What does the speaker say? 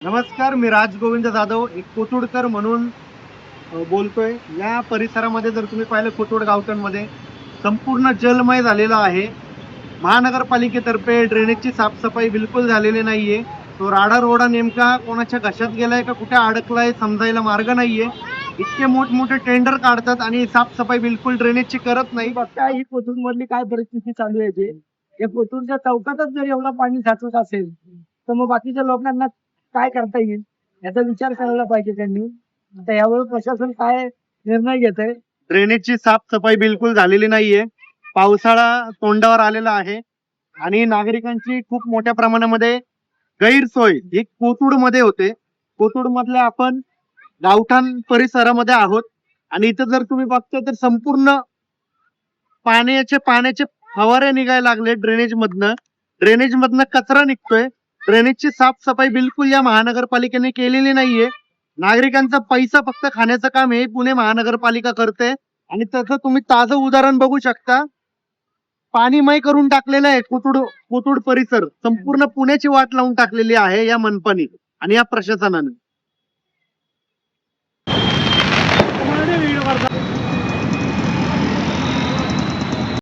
नमस्कार, मी राज गोविंद जाधव एक कोथरूडकर म्हणून बोलतोय. या परिसरामध्ये जर तुम्ही पाहिलं कोथरूड गावठणमध्ये संपूर्ण जलमय झालेलं आहे. महानगरपालिकेतर्फे ड्रेनेजची साफसफाई बिलकुल झालेली नाहीये. तो राडा रोडा नेमका कोणाच्या घशात गेलाय का कुठे अडकलाय समजायला मार्ग नाहीये. इतके मोठमोठे टेंडर काढतात आणि साफसफाई बिलकुल ड्रेनेजची करत नाही. बघता ही कोथरूड मधली काय परिस्थिती चालू आहे ते या कोथरूडच्या चौकातच जर एवढं पाणी साचत असेल तर मग बाकीच्या लोकांना काय करता येईल याचा विचार करायला पाहिजे त्यांनी. आता यावर प्रशासन काय निर्णय घेत आहे. ड्रेनेजची साफसफाई बिलकुल झालेली नाहीये. पावसाळा तोंडावर आलेला आहे आणि नागरिकांची खूप मोठ्या प्रमाणामध्ये गैरसोय ही कोथरूड मध्ये होते. कोथरूड मधल्या आपण गावठाण परिसरामध्ये आहोत आणि इथं जर तुम्ही बघता तर संपूर्ण पाण्याचे फवारे निघायला लागले ड्रेनेज मधनं कचरा निघतोय. ड्रेनेजची साफसफाई बिलकुल या महानगरपालिकेने केलेली नाहीये. नागरिकांचा पैसा फक्त खाण्याचं काम हे पुणे महानगरपालिका करते आणि त्याचं तुम्ही ताजं उदाहरण बघू शकता. पाणीमय करून टाकलेलं आहे कोथरूड परिसर. संपूर्ण पुण्याची वाट लावून टाकलेली आहे या मनपाने आणि या प्रशासनाने.